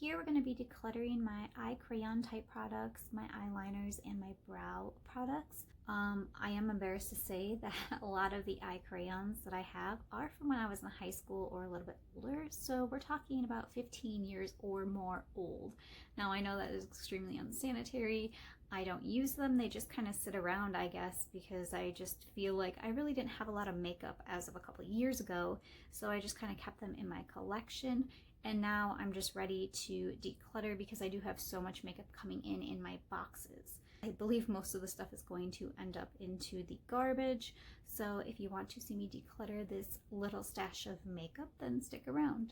here we're going to be decluttering my eye crayon type products, my eyeliners, and my brow products. I am embarrassed to say that a lot of the eye crayons that I have are from when I was in high school or a little bit older. So we're talking about 15 years or more old. Now I know that is extremely unsanitary. I don't use them. They just kind of sit around, I guess, because I just feel like I really didn't have a lot of makeup as of a couple of years ago. So I just kind of kept them in my collection. And now I'm just ready to declutter because I do have so much makeup coming in my boxes. I believe most of the stuff is going to end up into the garbage. So if you want to see me declutter this little stash of makeup, then stick around.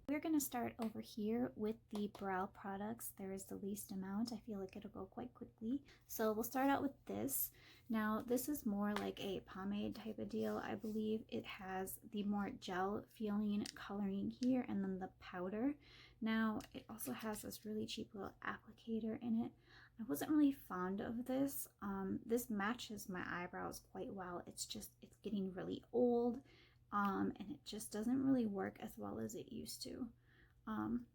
We're going to start over here with the brow products. There is the least amount. I feel like it'll go quite quickly. So we'll start out with this. Now this is more like a pomade type of deal. I believe it has the more gel feeling coloring here and then the powder. Now it also has this really cheap little applicator in it. I wasn't really fond of this. This matches my eyebrows quite well. It's getting really old. And it just doesn't really work as well as it used to.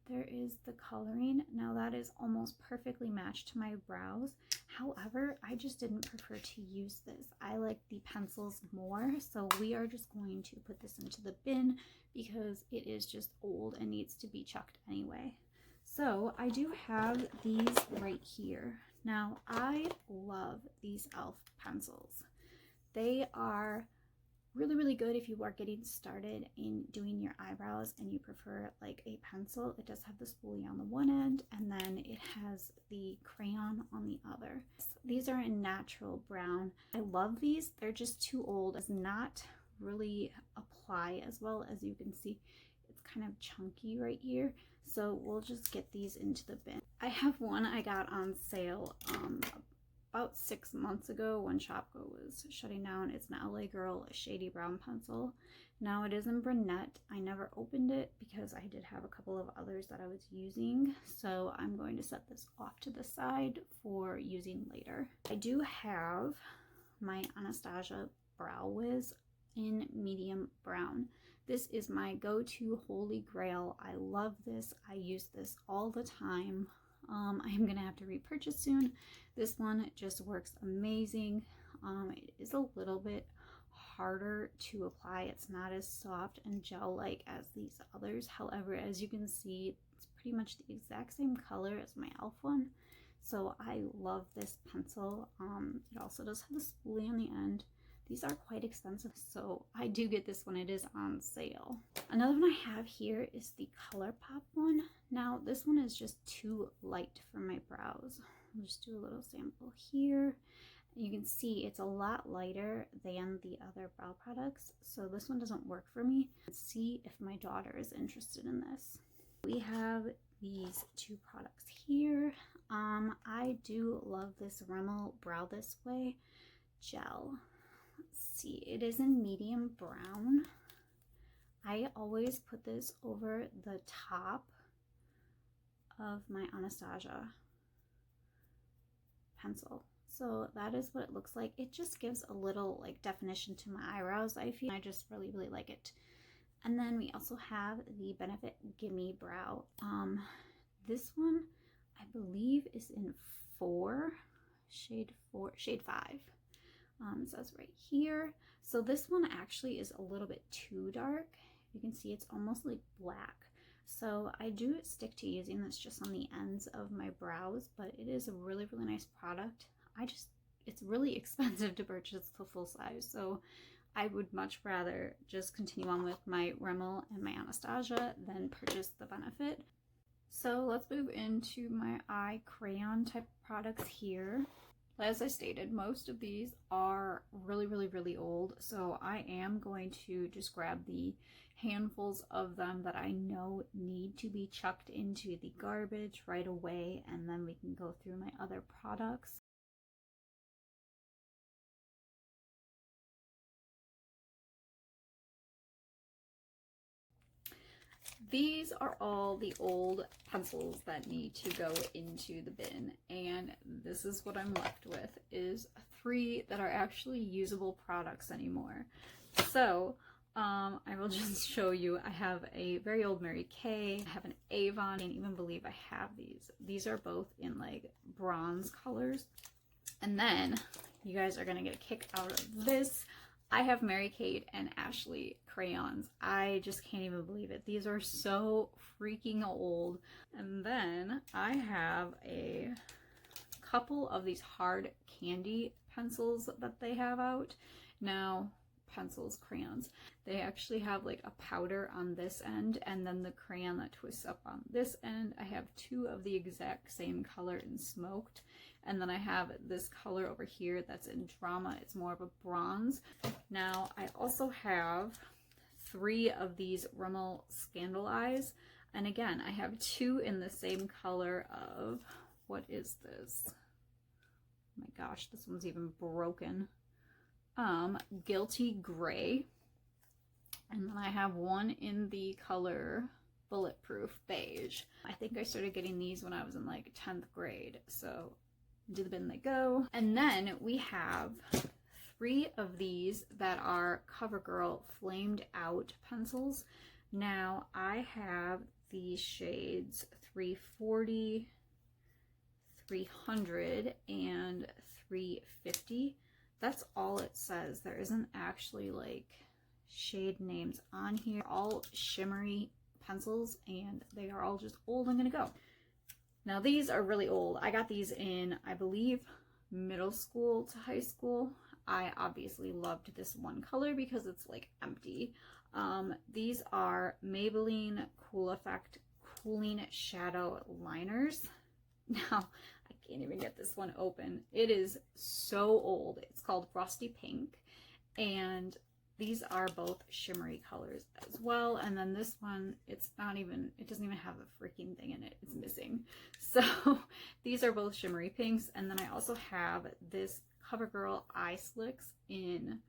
There is the coloring. Now that is almost perfectly matched to my brows. However, I just didn't prefer to use this. I like the pencils more, so we are just going to put this into the bin because it is just old and needs to be chucked anyway. So I do have these right here. Now I love these e.l.f. pencils. They are really good if you are getting started in doing your eyebrows and you prefer like a pencil. It does have the spoolie on the one end and then it has the crayon on the other. These are in natural brown. I love these. They're just too old. It does not really apply as well. As you can see, it's kind of chunky right here, so we'll just get these into the bin. I have one I got on sale about 6 months ago when Shopko was shutting down. It's an LA Girl Shady Brown pencil. Now it is in brunette. I never opened it because I did have a couple of others that I was using, so I'm going to set this off to the side for using later. I do have my Anastasia Brow Wiz in medium brown. This is my go-to holy grail. I love this. I use this all the time. I'm gonna have to repurchase soon. This one just works amazing. It is a little bit harder to apply. It's not as soft and gel-like as these others. However, as you can see, it's pretty much the exact same color as my e.l.f. one. So I love this pencil. It also does have the spoolie on the end. These are quite expensive, so I do get this when it is on sale. Another one I have here is the ColourPop one. Now, this one is just too light for my brows. I'll just do a little sample here. You can see it's a lot lighter than the other brow products, so this one doesn't work for me. Let's see if my daughter is interested in this. We have these two products here. I do love this Rimmel Brow This Way gel. Let's see, it is in medium brown. I always put this over the top of my Anastasia pencil. So that is what it looks like. It just gives a little like definition to my eyebrows, I feel. I just really like it. And then we also have the Benefit Gimme Brow. This one I believe is in shade 5. It says right here. So this one actually is a little bit too dark. You can see it's almost like black. So I do stick to using this just on the ends of my brows, but it is a really nice product. It's really expensive to purchase the full size, so I would much rather just continue on with my Rimmel and my Anastasia than purchase the Benefit. So let's move into my eye crayon type products here. As I stated, most of these are really old, so I am going to just grab the handfuls of them that I know need to be chucked into the garbage right away, and then we can go through my other products. These are all the old pencils that need to go into the bin, and this is what I'm left with, is 3 that are actually usable products anymore. So I will just show you. I have a very old Mary Kay. I have an Avon. I can't even believe I have these. These are both in like bronze colors. And then you guys are gonna get a kick out of this. I have Mary Kate and Ashley crayons. I just can't even believe it. These are so freaking old. And then I have a couple of these hard candy pencils that they have out. Now, crayons. They actually have like a powder on this end and then the crayon that twists up on this end. I have two of the exact same color in smoked. And then I have this color over here that's in drama. It's more of a bronze. Now, I also have 3 of these Rimmel Scandal Eyes. And again, I have 2 in the same color of, what is this? Oh my gosh, this one's even broken. Guilty Gray. And then I have one in the color Bulletproof Beige. I think I started getting these when I was in like 10th grade. So into the bin they go. And then we have 3 of these that are CoverGirl Flamed Out pencils. Now I have these shades 340, 300, and 350. That's all it says. There isn't actually like shade names on here. All shimmery pencils and they are all just old and gonna go. Now these are really old. I got these in, I believe, middle school to high school. I obviously loved this one color because it's like empty. These are Maybelline Cool Effect Cooling Shadow Liners. Now, I can't even get this one open. It is so old. It's called Frosty Pink. And these are both shimmery colors as well. And then this one, it's not even, it doesn't even have a freaking thing in it. It's missing. So these are both shimmery pinks. And then I also have this CoverGirl Eye Slicks in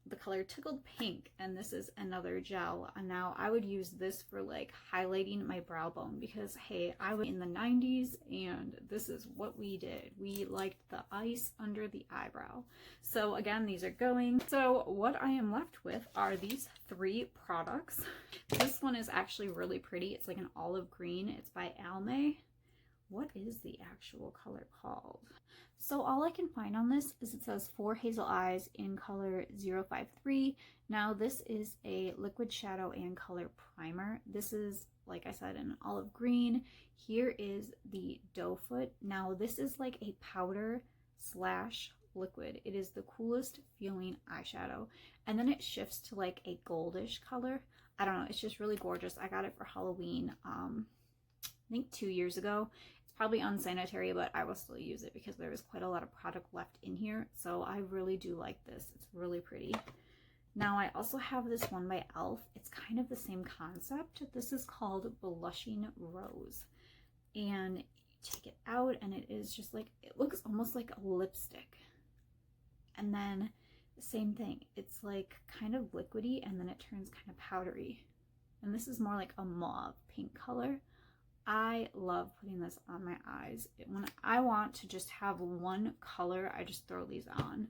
the color Tickled Pink, and this is another gel. And now I would use this for like highlighting my brow bone because hey, I was in the 90s and this is what we did. We liked the ice under the eyebrow. So again, these are going. So what I am left with are these 3 products. This one is actually really pretty. It's like an olive green. It's by Almay. What is the actual color called? So all I can find on this is it says 4 hazel eyes in color 053. Now this is a liquid shadow and color primer. This is, like I said, an olive green. Here is the doe foot. Now this is like a powder slash liquid. It is the coolest feeling eyeshadow. And then it shifts to like a goldish color. I don't know, it's just really gorgeous. I got it for Halloween, I think 2 years ago. Probably unsanitary, but I will still use it because there is quite a lot of product left in here. So I really do like this. It's really pretty. Now I also have this one by e.l.f. It's kind of the same concept. This is called Blushing Rose. And you take it out and it is just like, it looks almost like a lipstick. And then the same thing. It's like kind of liquidy and then it turns kind of powdery. And this is more like a mauve pink color. I love putting this on my eyes. When I want to just have one color, I just throw these on.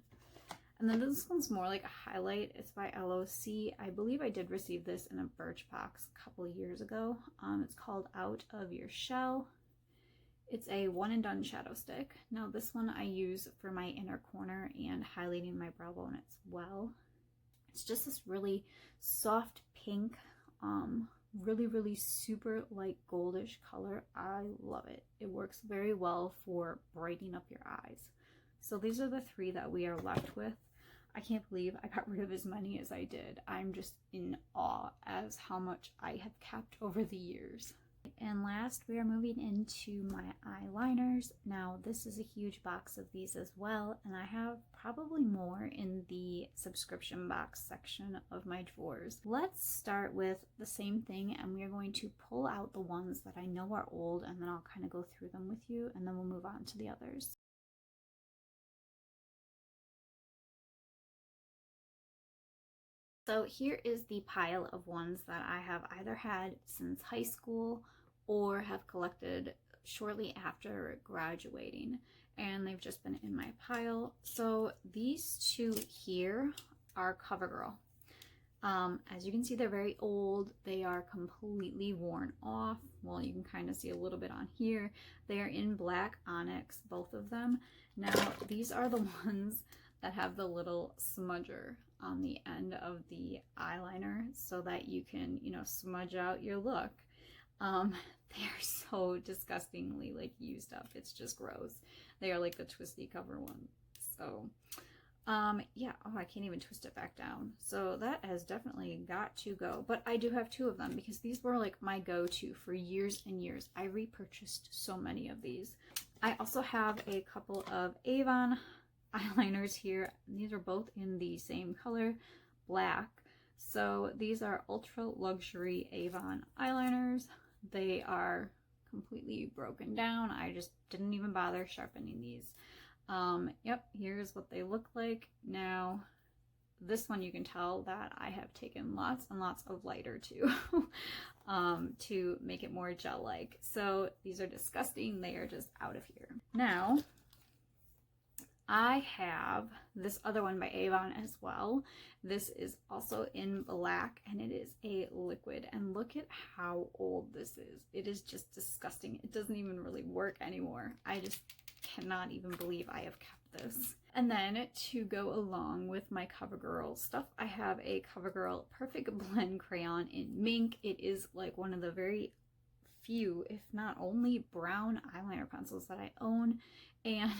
And then this one's more like a highlight. It's by LOC. I believe I did receive this in a Birchbox a couple years ago. It's called Out of Your Shell. It's a one and done shadow stick. Now this one I use for my inner corner and highlighting my brow bone as well. It's just this really soft pink, really super light goldish color. I love it. It works very well for brightening up your eyes. So these are the 3 that we are left with. I can't believe I got rid of as many as I did. I'm just in awe as how much I have kept over the years. And last, we are moving into my eyeliners. Now, this is a huge box of these as well, and I have probably more in the subscription box section of my drawers. Let's start with the same thing, and we are going to pull out the ones that I know are old, and then I'll kind of go through them with you, and then we'll move on to the others. So here is the pile of ones that I have either had since high school or have collected shortly after graduating, and they've just been in my pile. So these 2 here are CoverGirl. As you can see, they're very old. They are completely worn off. Well, you can kind of see a little bit on here. They are in black onyx, both of them. Now, these are the ones that have the little smudger on the end of the eyeliner so that you can, you know, smudge out your look. They're so disgustingly like used up. It's just gross. They are like the twisty cover ones. So yeah, oh, I can't even twist it back down. So that has definitely got to go. But I do have two of them because these were like my go-to for years and years. I repurchased so many of these. I also have a couple of Avon eyeliners here. These are both in the same color, black. So these are ultra luxury Avon eyeliners. They are completely broken down. I just didn't even bother sharpening these. Yep, here's what they look like. Now, this one you can tell that I have taken lots and lots of lighter to make it more gel-like. So these are disgusting. They are just out of here. Now, I have this other one by Avon as well. This is also in black and it is a liquid, and look at how old this is. It is just disgusting. It doesn't even really work anymore. I just cannot even believe I have kept this. And then to go along with my CoverGirl stuff, I have a CoverGirl Perfect Blend crayon in mink. It is like one of the very few, if not only, brown eyeliner pencils that I own, and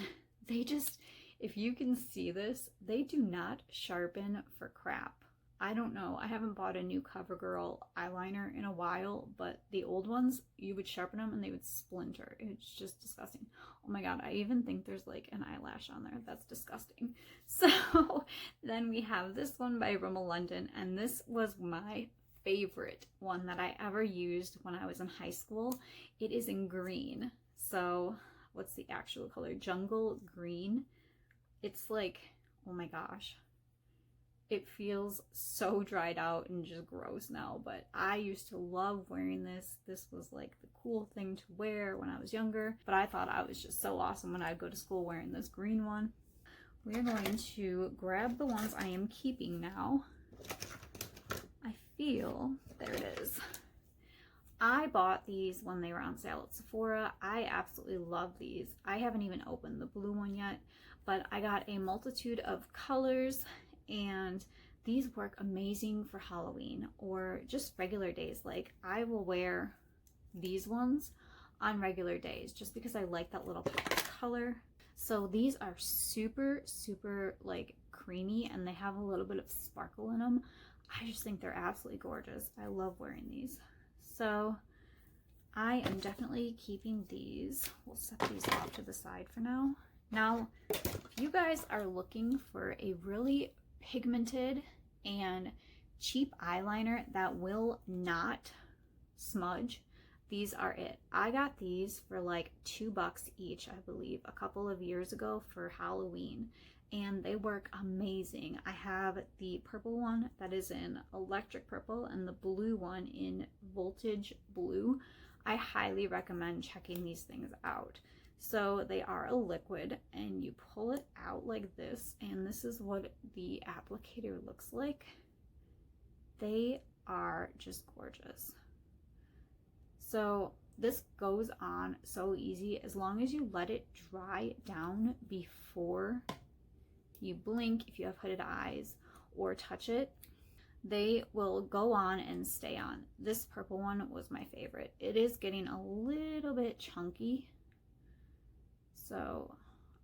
they just, if you can see this, they do not sharpen for crap. I don't know. I haven't bought a new CoverGirl eyeliner in a while, but the old ones, you would sharpen them and they would splinter. It's just disgusting. Oh my god, I even think there's like an eyelash on there. That's disgusting. So then we have this one by Rimmel London, and this was my favorite one that I ever used when I was in high school. It is in green. So what's the actual color? Jungle green. It's like, oh my gosh. It feels so dried out and just gross now, but I used to love wearing this. This was like the cool thing to wear when I was younger, but I thought I was just so awesome when I'd go to school wearing this green one. We're going to grab the ones I am keeping now. I feel, there it is. I bought these when they were on sale at Sephora. I absolutely love these. I haven't even opened the blue one yet, but I got a multitude of colors, and these work amazing for Halloween or just regular days. Like, I will wear these ones on regular days just because I like that little pop of color. So these are super, super like creamy, and they have a little bit of sparkle in them. I just think they're absolutely gorgeous. I love wearing these. So I am definitely keeping these. We'll set these off to the side for now. Now, if you guys are looking for a really pigmented and cheap eyeliner that will not smudge, these are it. I got these for like $2 each, I believe, a couple of years ago for Halloween, and they work amazing. I have the purple one that is in electric purple and the blue one in voltage blue. I highly recommend checking these things out. So they are a liquid, and you pull it out like this, and this is what the applicator looks like. They are just gorgeous. So this goes on so easy as long as you let it dry down before you blink, if you have hooded eyes, or touch it. They will go on and stay on. This purple one was my favorite. It is getting a little bit chunky, so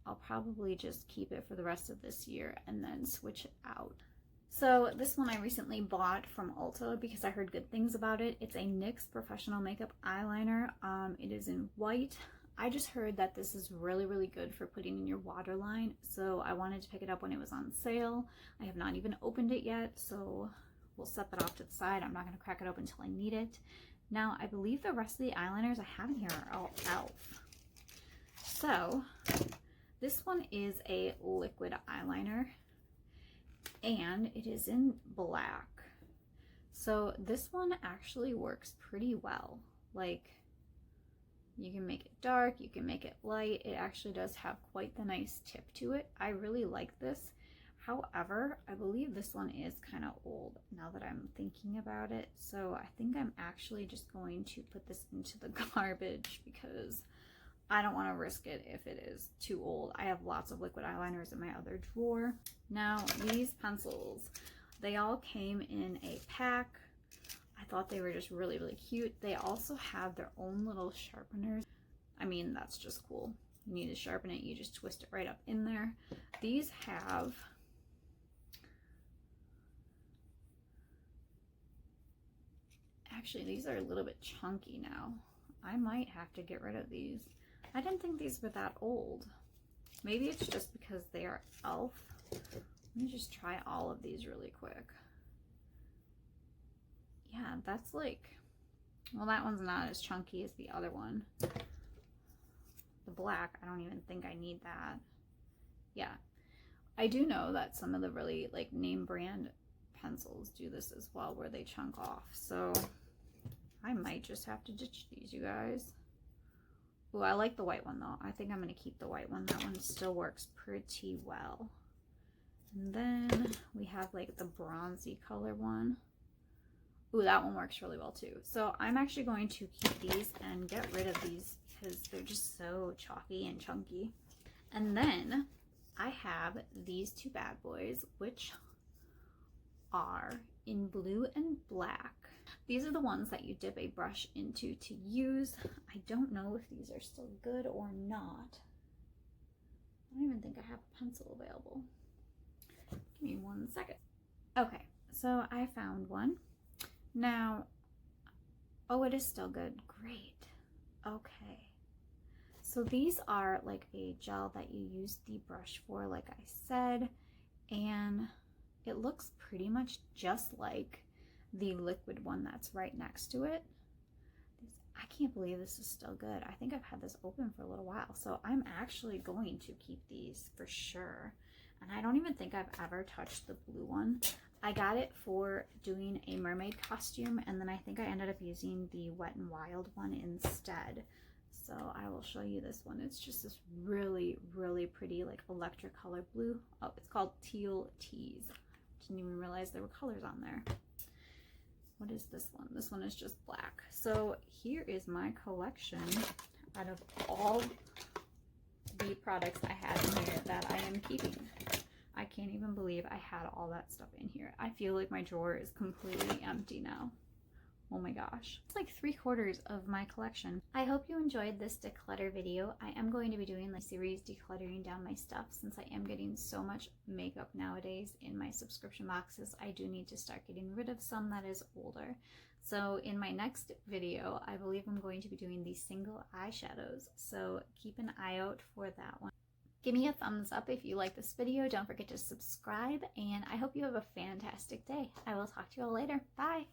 I'll probably just keep it for the rest of this year and then switch it out. So this one I recently bought from Ulta because I heard good things about it. It's a NYX Professional Makeup Eyeliner. It is in white. I just heard that this is really, really good for putting in your waterline, so I wanted to pick it up when it was on sale. I have not even opened it yet, so we'll set that off to the side. I'm not going to crack it open until I need it. Now, I believe the rest of the eyeliners I have in here are all e.l.f. So this one is a liquid eyeliner, and it is in black. So this one actually works pretty well. Like, you can make it dark, you can make it light. It actually does have quite the nice tip to it. I really like this However, I believe this one is kind of old now that I'm thinking about it. So I think I'm actually just going to put this into the garbage because I don't want to risk it if it is too old. I have lots of liquid eyeliners in my other drawer. Now, these pencils, they all came in a pack. I thought they were just really, really cute. They also have their own little sharpeners. I mean, that's just cool. You need to sharpen it, you just twist it right up in there. These have actually, these are a little bit chunky now. I might have to get rid of these. I didn't think these were that old. Maybe it's just because they are e.l.f. Let me just try all of these really quick. Yeah, that's like, well, that one's not as chunky as the other one. The black, I don't even think I need that. Yeah, I do know that some of the really like name brand pencils do this as well, where they chunk off. So I might just have to ditch these, you guys. Ooh, I like the white one though. I think I'm gonna keep the white one. That one still works pretty well. And then we have like the bronzy color one. Ooh, that one works really well too. So I'm actually going to keep these and get rid of these because they're just so chalky and chunky. And then I have these two bad boys, which are in blue and black. These are the ones that you dip a brush into to use. I don't know if these are still good or not. I don't even think I have a pencil available. Give me 1 second. Okay, so I found one. Now, oh, it is still good. Great. Okay. So these are like a gel that you use the brush for, like I said, and it looks pretty much just like the liquid one that's right next to it. I can't believe this is still good. I think I've had this open for a little while, so I'm actually going to keep these for sure. And I don't even think I've ever touched the blue one. I got it for doing a mermaid costume, and then I think I ended up using the Wet n Wild one instead. So I will show you this one. It's just this really, really pretty like electric color blue. Oh, it's called Teal Tease. Didn't even realize there were colors on there. What is this one? This one is just black. So here is my collection out of all the products I have in here that I am keeping. I can't even believe I had all that stuff in here. I feel like my drawer is completely empty now. Oh my gosh. It's like 3/4 of my collection. I hope you enjoyed this declutter video. I am going to be doing the series decluttering down my stuff since I am getting so much makeup nowadays in my subscription boxes. I do need to start getting rid of some that is older. So in my next video, I believe I'm going to be doing the single eyeshadows. So keep an eye out for that one. Give me a thumbs up if you like this video. Don't forget to subscribe, and I hope you have a fantastic day. I will talk to you all later. Bye!